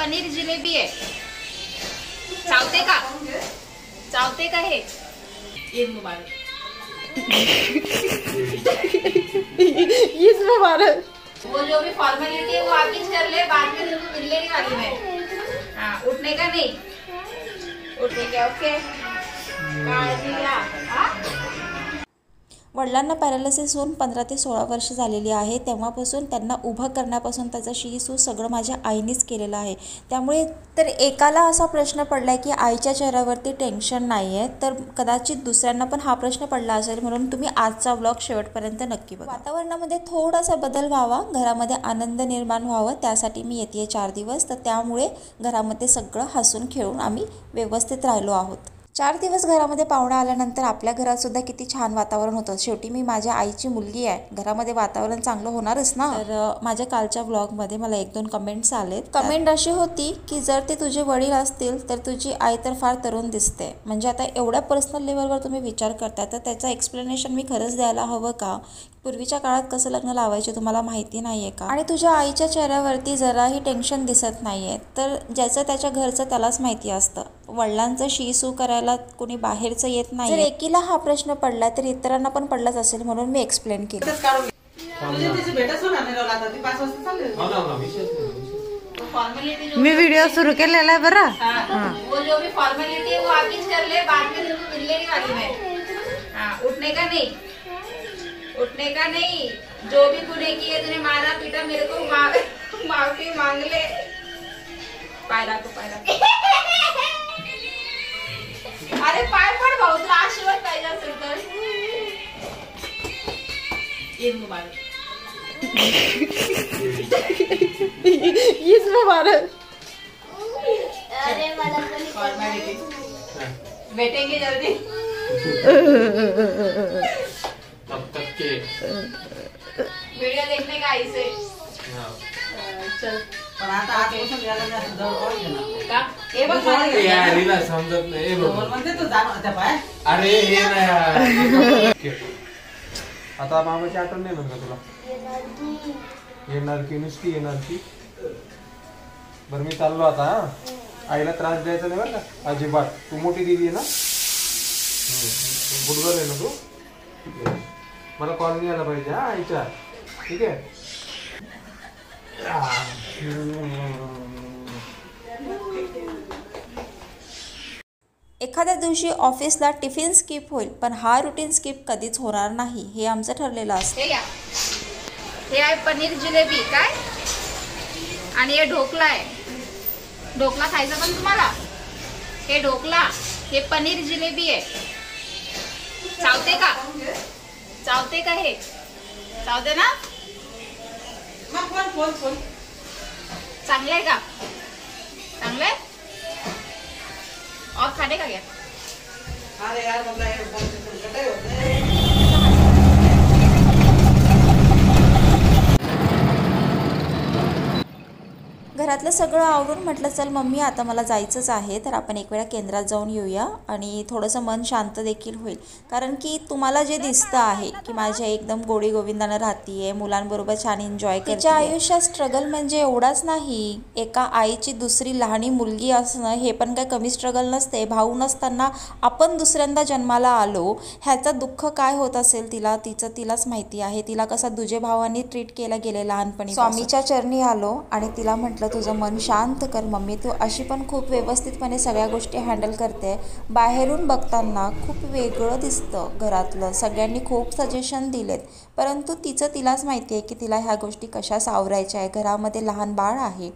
पनीर जिलेबी आहे. चावते का? चावते का हे? ईद मुबारक. ईद मुबारक. वो जो भी फॉर्मेलिटी है वो आप ही कर ले, बाद में मिलने की वाली में. हाँ, उठने का नहीं. उठने का ओके. काळजी घ्या. हाँ. वडिलांना पॅरालिसिस होऊन 15 ते 16 वर्ष झालेली आहे. तेव्हापासून त्यांना उभं करण्यापासून त्याचं शी-सू सगळं माझ्या आईनेच केलेलं आहे. त्यामुळे तर एकाला असा प्रश्न पडला आहे की आईच्या चेहऱ्यावरती टेन्शन नाही आहे, तर कदाचित दुसऱ्यांना पण हा प्रश्न पडला असेल. म्हणून तुम्ही आजचा व्लॉग शेवटपर्यंत नक्की बघा. वातावरणामध्ये थोडासा बदल व्हावा, घरामध्ये आनंद निर्माण व्हावं, त्यासाठी मी येते 4 दिवस. तर त्यामुळे घरामध्ये सगळं हसून खेळून आम्ही व्यवस्थित राहिलो आहोत. 4 दिवस घरामध्ये पाहुणे आल्यानंतर आपल्या घरातसुद्धा किती छान वातावरण होतं. शेवटी मी माझ्या आईची मुलगी आहे, घरामध्ये वातावरण चांगलं होणारच ना. तर माझ्या कालच्या व्लॉगमध्ये मला 1-2 कमेंट्स आलेत. कमेंट अशी होती की जर ते तुझे वडील असतील तर तुझी आई तर फार तरुण दिसते. म्हणजे आता एवढ्या पर्सनल लेवलवर तुम्ही विचार करता, तर त्याचं एक्सप्लेनेशन मी खरंच द्यायला हवं का? पूर्वीच्या काळात कसं लग्न लावायचे तुम्हाला माहिती नाही आहे का? आणि तुझ्या आईच्या चेहऱ्यावरती जराही टेन्शन दिसत नाही आहे. तर ज्याचं त्याच्या घरचं त्यालाच माहिती असतं. वडिलांचं शी-सू करायला कोणी बाहेरचं येत नाही. जर एकीला हा प्रश्न पडला तर इतरांना पण पडलाच असेल, म्हणून मी एक्सप्लेन केलं. मी व्हिडिओ सुरू केलेला आहे बरं. वो जो भी फॉर्मेलिटी है वो आप ही कर ले, बाद में मिलने की वाली में. हाँ, उठने का नहीं. उठने का नहीं. जो भी गुने किए तूने मारा पीटा, मेरे को माफी मांग ले. पायरा तो पायरा. अरे पाय पड भाऊ, तुला आशीर्वाद पाहिजे असेल तर. ईद मुबारक. ईद मुबारक. अरे मला फॉर्मेलिटी. बैठेंगे जल्दी. तब तक के वीडियो देखने का आई से. चल पण आता आजपासून याला जास्त जवळ पाहिजे ना का? हे बघ ते यार हिला समजत नाही. म्हणजे तू जा त्या पाय. अरे हे ना यार. आता मामाची आठवण नाही म्हणत तुला? येणार की नुसती येणार की. बरं मी चाललो आता. आईला त्रास द्यायचा नाही बरं का अजिबात. तू मोठी दिदी आहे ना, बुडगल आहे ना तू. मला कॉल नाही आला पाहिजे हा आईच्या. ठीक आहे. एखाद्या दिवशी ऑफिसला टिफिन स्किप होईल, पण हा रुटीन स्किप कधीच होणार नाही, हे आमचं ठरलेलं असतं. हे आहे पनीर जिलेबी काय, आणि हे ढोकला आहे. ढोकला खायचा पण तुम्हाला. हे ढोकला, हे पनीर जिलेबी आहे. चावते का? चावते का हे? चावते ना? चांगलं आहे का? चांगलं आहे. और खाने का क्या? अरे यार मतलब हे कटाई होते. घरातलं सगळं आवरून म्हटलं चल मम्मी आता मला जायचंच आहे, तर आपण एक वेळा केंद्रात जाऊन येऊया आणि थोडंसं मन शांत देखील होईल. कारण की तुम्हाला जे दिसतं आहे की माझ्या एकदम गोडी गोविंदानं राहती आहे, मुलांबरोबर छान एन्जॉय करते. तिच्या आयुष्यात स्ट्रगल म्हणजे एवढाच नाही. एका आईची दुसरी लहानी मुलगी असणं हे पण काही कमी स्ट्रगल नसते. भाऊ नसताना आपण दुसऱ्यांदा जन्माला आलो, ह्याचं दुःख काय होत असेल तिलाच माहिती आहे. तिला कसा दुजे भावांनी ट्रीट केलं गेले लहानपणी. स्वामीच्या चरणी आलो आणि तिला म्हटलं तुझं मन शांत कर मम्मी, तू अशी पण खूप व्यवस्थितपणे सगळ्या गोष्टी हँडल करते. बाहेरून बघताना खूप वेगळं दिसतं घरातलं. सगळ्यांनी खूप सजेशन दिलेत, परंतु तिलाच माहिती आहे की तिला ह्या गोष्टी कशा सावरायच्या आहे. घरामध्ये लहान बाळ आहे,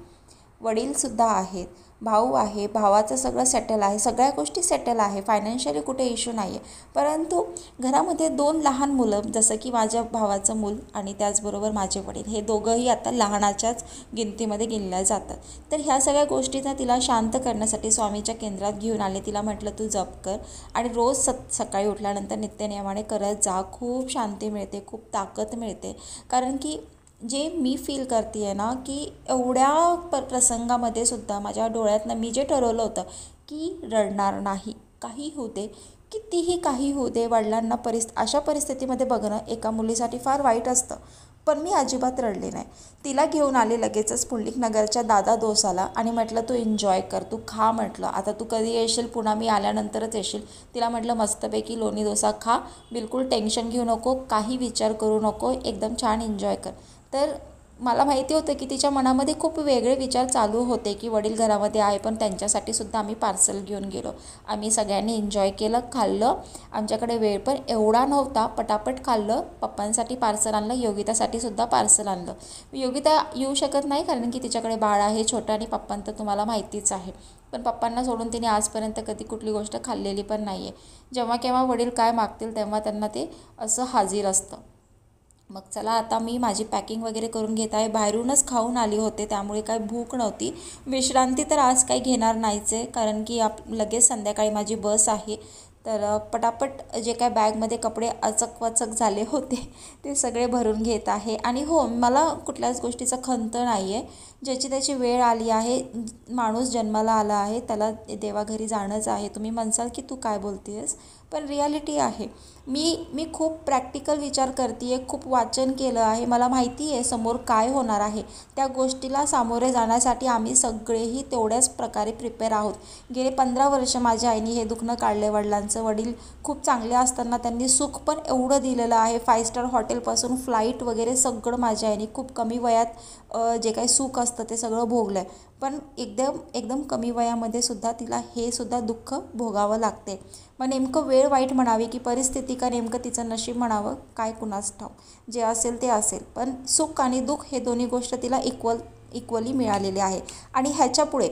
वडीलसुद्धा आहेत, भाऊ आहे, भावाचं सगळं सेटल आहे, सगळ्या गोष्टी सेटल आहे, फायनान्शियली कुठे इश्यू नाही आहे. परंतु घरामध्ये 2 लहान मुलं, जसं की माझ्या भावाचं मूल आणि त्याचबरोबर माझे वडील, हे दोघंही आता लहानाच्याच गिनतीमध्ये गिनल्या जातात. तर ह्या सगळ्या गोष्टींना तिला शांत करण्यासाठी स्वामीच्या केंद्रात घेऊन आले. तिला म्हटलं तू जप कर आणि रोज सकाळी उठल्यानंतर नित्यनेमाने करत जा. खूप शांती मिळते, खूप ताकद मिळते. कारण की जे मी फील करते आहे ना की एवढ्या प्रसंगामध्ये सुद्धा माझ्या डोळ्यातनं मी जे ठरवलं होतं की रडणार नाही, काही होऊ दे, कितीही काही होऊ दे. वडिलांना अशा परिस्थितीमध्ये बघणं एका मुलीसाठी फार वाईट असतं, पण मी अजिबात रडले नाही. तिला घेऊन आले लगेचच पुंडलिक नगरच्या दादा डोसाला आणि म्हटलं तू एन्जॉय कर, तू खा म्हटलं. आता तू कधी येशील पुन्हा, मी आल्यानंतरच येशील. तिला म्हटलं मस्तपैकी लोणी डोसा खा, बिलकुल टेन्शन घेऊ नको, काही विचार करू नको, एकदम छान एन्जॉय कर. तर मला माहिती होतं की तिच्या मनामध्ये खूप वेगळे विचार चालू होते की वडील घरामध्ये आहे, पण त्यांच्यासाठी सुद्धा आम्ही पार्सल घेऊन गेलो. आम्ही सगळ्यांनी एन्जॉय केलं, खाल्लं. आमच्याकडे वेळ पण एवढा नव्हता, पटापट खाल्लं. पप्पांसाठी पार्सल आणलं, योगितासाठी सुद्धा पार्सल आणलं. योगिता येऊ शकत नाही कारण की तिच्याकडे बाळ आहे छोटं, आणि पप्पांचं तुम्हाला माहितीच आहे. पण पप्पांना सोडून तिने आजपर्यंत कधी कुठली गोष्ट खाल्लेली पण नाही आहे. जेव्हा केव्हा वडील काय मागतील तेव्हा त्यांना ते असं हाजीर असतं. मग चला आता मी माझी पॅकिंग वगैरे करून घेत आहे. बाहेरूनच खाऊन आली होते, त्यामुळे काही भूक नव्हती. विश्रांती तर आज काही घेणार नाहीच आहे, कारण की लगेच संध्याकाळी माझी बस आहे. तर पटापट जे काय बॅगमध्ये कपडे अचकवचक झाले होते ते सगळे भरून घेत आहे. आणि हो, मला कुठल्याच गोष्टीचा खंत नाही आहे. ज्याची त्याची वेळ आली आहे, माणूस जन्माला आला आहे, त्याला देवाघरी जाणंच आहे. तुम्ही म्हणसाल की तू काय बोलते आहेस, पण रियालिटी आहे. मी खूप प्रॅक्टिकल विचार करते आहे, खूप वाचन केलं आहे. मला माहिती आहे समोर काय होणार आहे. त्या गोष्टीला सामोरे जाण्यासाठी आम्ही सगळेही तेवढ्याच प्रकारे प्रिपेअर आहोत. गेले 15 वर्ष माझ्या आईने हे दुखणं काढलं. वडिलांचं वडील खूप चांगले असताना त्यांनी सुख पण एवढं दिलेलं आहे. 5 स्टार हॉटेलपासून फ्लाईट वगैरे सगळं माझ्या आईने खूप कमी वयात जे काही सुख असतं ते सगळं भोगलं आहे. पण एकदम कमी वयामध्ये सुद्धा तिला हे सुद्धा दुःख भोगावं लागते. मग नेमकं वेळ वाईट म्हणावी की परिस्थिती, का नेमकं तिचं नशीब म्हणावं, काय कुणास ठाऊक. जे असेल ते असेल, पण सुख आणि दुःख हे दोन्ही गोष्ट तिला इक्वली मिळालेली आहे. आणि ह्याच्यापुढे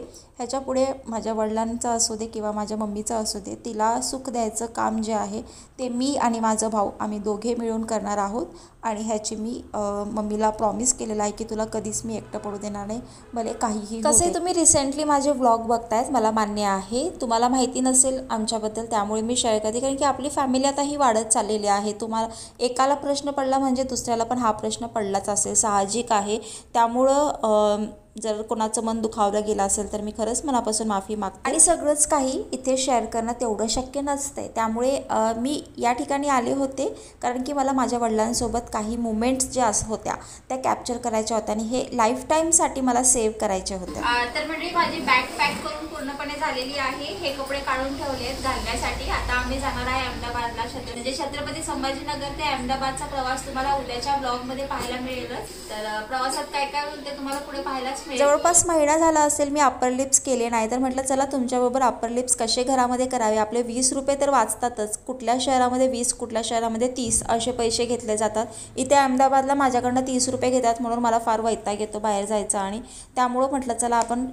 माझ्या वडिलांचं असू दे किंवा माझ्या मम्मीचं असू दे, तिला सुख द्यायचं काम जे आहे ते मी आणि माझा भाऊ आम्ही दोघे मिळून करणार आहोत. आणि ह्याची मी मम्मीला प्रॉमिस केलेलं आहे की तुला कधीच मी एकटं पडू देणार नाही, भले काहीही. कसे तुम्ही रिसेंटली माझे व्लॉग बघतायत, मला मान्य आहे. तुम्हाला माहिती नसेल आमच्याबद्दल, त्यामुळे मी शेअर करते, कारण की आपली फॅमिली आता ही वाढत चाललेली आहे. तुम्हाला एकाला प्रश्न पडला म्हणजे दुसऱ्याला पण हा प्रश्न पडलाच असेल, साहजिक आहे. त्यामुळं जर कोणाचं मन दुखावलं गेलं असेल तर मी खरंच मनापासून माफी मागते. आणि सगळंच काही इथे शेअर करणं तेवढं शक्य नसतं. त्यामुळे मी या ठिकाणी आले होते कारण की मला माझ्या वडिलांसोबत काही मुमेंट्स ज्या होत्या त्या कॅप्चर करायच्या होत्या आणि हे लाईफ टाईमसाठी मला सेव्ह करायचे होते. तर म्हणजे माझी बॅग पॅक करून पूर्णपणे झालेली आहे. हे कपडे काढून ठेवलेत घालण्यासाठी. आता आम्ही जाणार आहे अहमदाबादला. म्हणजे छत्रपती संभाजीनगर ते अहमदाबादचा प्रवास तुम्हाला उद्याच्या ब्लॉगमध्ये पाहायला मिळेलच. तर प्रवासात काय काय होईल ते तुम्हाला पुढे पाहायलाच मिळेल. जवळपास महिना झाला असेल मी अप्पर लिप्स केले नाही, तर म्हटलं चला तुमच्याबरोबर अप्पर लिप्स कसे घरामध्ये करावे. आपले 20 रुपये तर वाचतातच. कुठल्या शहरामध्ये 20, कुठल्या शहरामध्ये 30 असे पैसे घेतले जातात. इथे अहमदाबादला माझ्याकडनं 30 रुपये घेतात, म्हणून मला फार वैताग येतो बाहेर जायचा. आणि त्यामुळं म्हटलं चला आपण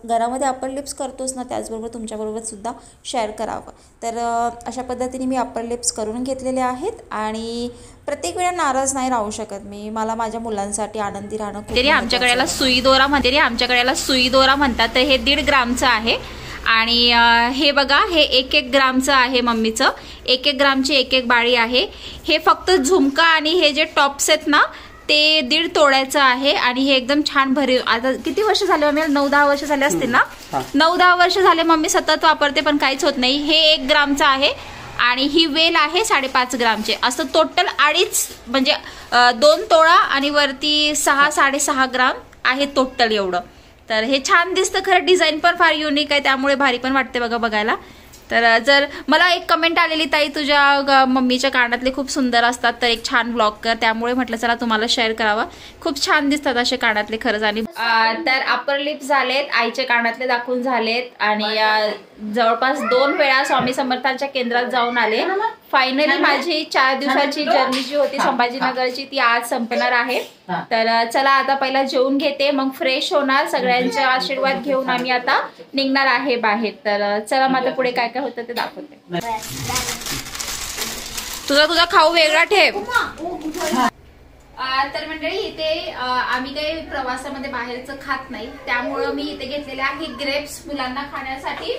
घरामध्ये अप्पर लिप्स करतोच ना, त्याचबरोबर तुमच्याबरोबर सुद्धा शेअर करावं. तर अशा पद्धतीने मी अप्पर लिप्स करून घेतलेले आहेत. आणि प्रत्येक वेळा नाराज नाही राहू शकत मी. मला माझ्या मुलांसाठी आनंदी राहणं खूप. तरी आमच्याकडे याला सुई दोरा म्हणतात. तर हे 1.5 ग्रामचं आहे. आणि हे बघा, हे 1-1 ग्रामचं आहे मम्मीचं. 1-1 ग्रामची 1-1 बाळी आहे. हे फक्त झुमका आणि हे जे टॉप्स आहेत ना ते 1.5 तोळ्याचं आहे. आणि हे एकदम छान भरीव. आता किती वर्ष झाले मम्मी? 9-10 वर्ष झाले असतील ना. 9-10 वर्ष झाले मम्मी सतत वापरते, पण काहीच होत नाही. हे 1 ग्रामचं आहे. आणि ही वेल आहे 5.5 ग्रामचे. असं टोटल 2.5 म्हणजे 2 तोळा आणि वरती 6-6.5 ग्राम आहे टोटल एवढं. तर हे छान दिसतं खरं. डिझाईन पण फार युनिक आहे, त्यामुळे भारी पण वाटते बघायला. तर जर मला एक कमेंट आलेली, ताई तुझ्या मम्मीच्या कानातले खूप सुंदर असतात, तर एक छान ब्लॉग कर. त्यामुळे म्हटलं चला तुम्हाला शेअर करावा. खूप छान दिसतात असे कानातले खरंच. आणि तर अप्पर लिप्स झालेत, आईचे कानातले दाखवून झालेत. आणि जवळपास 2 वेळा स्वामी समर्थांच्या केंद्रात जाऊन आले. फायनली माझी 4 दिवसाची जर्नी जी होती संभाजीनगरची ती आज संपणार आहे. तर चला आता पहिला जेवून घेते, मग फ्रेश होणार. सगळ्यांचे आशीर्वाद घेऊन आम्ही आता निघणार आहे बाहेर. तर चला मग आता पुढे काय काय होतं ते दाखवते. तुझा खाऊ वेगळा ठेव. तर मंडळी इथे आम्ही काही प्रवासामध्ये बाहेरचं खात नाही, त्यामुळं मी इथे घेतलेले आहे ग्रेप्स मुलांना खाण्यासाठी.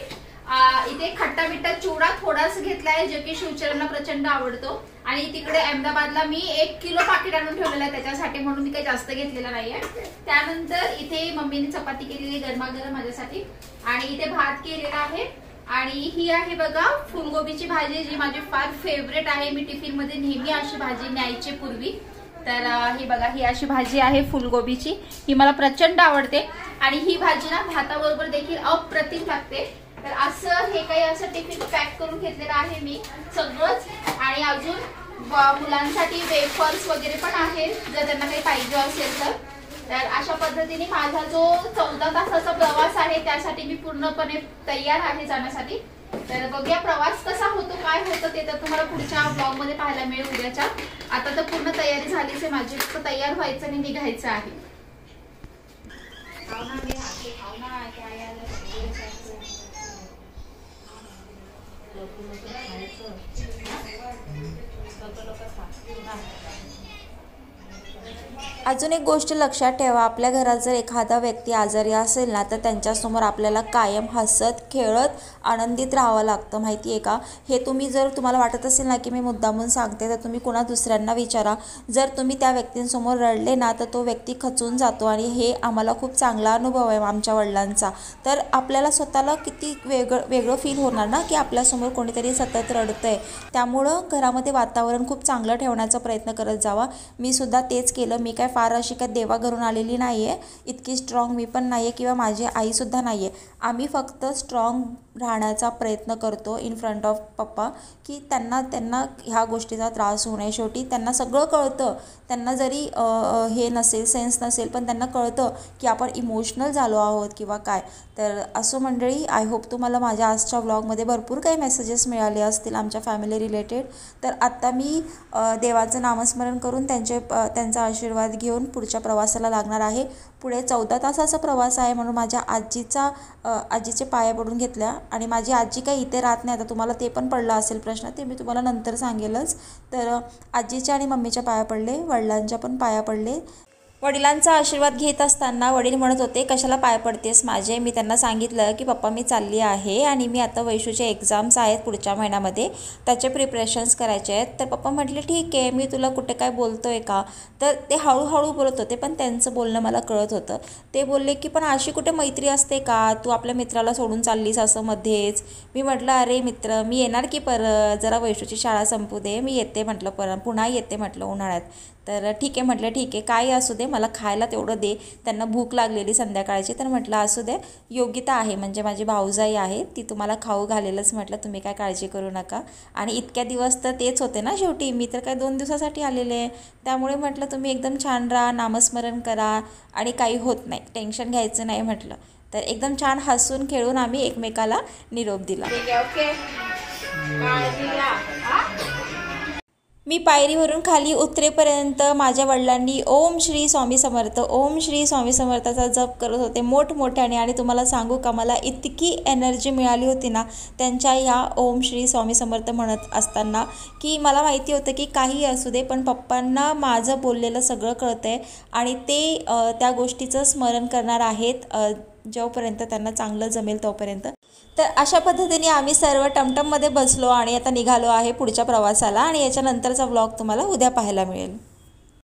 इथे खट्टा मिठ्ठा चिवडा थोडाच घेतलाय, जो की शिवचरणला प्रचंड आवडतो. आणि तिकडे अहमदाबादला मी 1 किलो पाकिट आणून ठेवलेलं आहे त्याच्यासाठी, म्हणून मी काही जास्त घेतलेलं नाहीये. त्यानंतर इथे मम्मीने चपाती केलेली गरमागरम माझ्यासाठी. आणि इथे भात केलेला आहे. आणि ही आहे बघा फुलगोबीची भाजी, जी माझी फार फेवरेट आहे. मी टिफिन मध्ये नेहमी अशी भाजी न्यायची पूर्वी. तर ही बघा, ही अशी भाजी आहे फुलगोबीची. ही मला प्रचंड आवडते आणि ही भाजी ना भाताबरोबर देखील अप्रतिम लागते. तर असं हे काही असं टिफिन पॅक करून घेतलेलं आहे मी सगळंच. आणि अजून मुलांसाठी वेफर्स वगैरे पण आहेत जर त्यांना काही पाहिजे असेल तर. तर अशा पद्धतीने माझा जो 14 तासाचा प्रवास आहे त्यासाठी मी पूर्णपणे तयार आहे जाण्यासाठी. तर बघूया प्रवास कसा होतो, काय होतं ते तर तुम्हाला पुढच्या ब्लॉग मध्ये पाहायला मिळेल उद्याच्या. आता तर पूर्ण तयारी झालीच आहे माझी, फक्त तयार व्हायचं आणि निघायचं आहे. अजून एक गोष्ट लक्षात ठेवा, आपल्या घरात जर एखादा व्यक्ती आजारी असेल ना तर त्यांच्यासमोर आपल्याला कायम हसत खेळत आनंदित राहावं लागतं, माहिती आहे का. हे तुम्हाला वाटत असेल ना की मी मुद्दामून सांगते, तर तुम्ही कुणा दुसऱ्यांना विचारा. जर तुम्ही त्या व्यक्तींसमोर रडले ना तर तो व्यक्ती खचून जातो. आणि हे आम्हाला खूप चांगला अनुभव आहे आमच्या वडिलांचा. तर आपल्याला स्वतःला किती वेगळं फील होणार ना की आपल्यासमोर कोणीतरी सतत रडतं आहे. त्यामुळं घरामध्ये वातावरण खूप चांगलं ठेवण्याचा प्रयत्न करत जावा. मी सुद्धा तेच केलं. मी काय फार अशी काय देवाघरून आलेली नाही आहे, इतकी स्ट्रॉंग मी पण नाही आहे किंवा माझी आईसुद्धा नाही आहे. आम्ही फक्त स्ट्रॉंग राहण्याचा प्रयत्न करतो इन फ्रंट ऑफ पप्पा, की त्यांना ह्या गोष्टीचा त्रास होऊ नये. शेवटी त्यांना सगळं कळतं, त्यांना जरी हे नसेल, सेन्स नसेल, पण त्यांना कळतं की आपण इमोशनल झालो आहोत किंवा काय. तर असो मंडळी, आय होप तुम्हाला माझ्या आजच्या व्लॉगमध्ये भरपूर काही मेसेजेस मिळाले असतील आमच्या फॅमिली रिलेटेड. तर आत्ता मी देवाचं नामस्मरण करून त्यांचा आशीर्वाद घेऊन पुढच्या प्रवासाला लागणार आहे. पुढे 14 तासाचा प्रवास आहे म्हणून माझ्या आजीचे पाया पडून घेतल्या. आणि माझी आजी काही इथे राहत नाही. आता तुम्हाला ते पण पडला असेल प्रश्न, ते मी तुम्हाला नंतर सांगेलच. तर आजीच्या आणि मम्मीच्या पाया पडले, वडिलांच्या पण पाया पडले. वडिलांचा आशीर्वाद घेत असताना वडील म्हणत होते, कशाला पाय पडतेस माझे. मी त्यांना सांगितलं की पप्पा मी चालली आहे आणि मी आता वैशूचे एक्झाम्स आहेत पुढच्या महिन्यामध्ये, त्याचे प्रिपरेशन्स करायचे आहेत. तर पप्पा म्हटले ठीक आहे, मी तुला कुठे काय बोलतो आहे का. तर ते हळूहळू बोलत होते पण त्यांचं बोलणं मला कळत होतं. ते बोलले की पण अशी कुठे मैत्री असते का, तू आपल्या मित्राला सोडून चाललीस असं मध्येच. मी म्हटलं अरे मित्र, मी येणार की परत, जरा वैशूची शाळा संपू दे, मी येते म्हटलं, पुन्हा येते म्हटलं उन्हाळ्यात. तर ठीक आहे म्हटलं, ठीक आहे काही असू दे, मला खायला तेवढं दे. त्यांना भूक लागलेली संध्याकाळची. तर म्हटलं असू दे, योगिता आहे म्हणजे माझी भाऊजाई आहे, ती तुम्हाला खाऊ घालेलच म्हटलं, तुम्ही काय काळजी करू नका. आणि इतक्या दिवस तर तेच होते ना शेवटी, मी तर काय 2 दिवसासाठी आलेले. त्यामुळे म्हटलं तुम्ही एकदम छान राहा, नामस्मरण करा आणि काही होत नाही, टेन्शन घ्यायचं नाही म्हटलं. तर एकदम छान हसून खेळून आम्ही एकमेकाला निरोप दिला. ओके, मी पायरीवरून खाली उतरेपर्यंत माझ्या वडिलांनी ओम श्री स्वामी समर्थ, ओम श्री स्वामी समर्थाचा जप करत होते मोठमोठ्याने. आणि तुम्हाला सांगू का, मला इतकी एनर्जी मिळाली होती ना त्यांच्या या ओम श्री स्वामी समर्थ म्हणत असताना, की मला माहिती होतं की काही असू दे पण पप्पांना माझं बोललेलं सगळं कळतं आहे आणि ते त्या गोष्टीचं स्मरण करणार आहेत जोपर्यंत त्यांना चांगलं जमेल तोपर्यंत. तर अशा पद्धतीने आम्ही सर्व टमटममध्ये बसलो आणि आता निघालो आहे पुढच्या प्रवासाला. आणि याच्यानंतरचा व्लॉग तुम्हाला उद्या पाहायला मिळेल.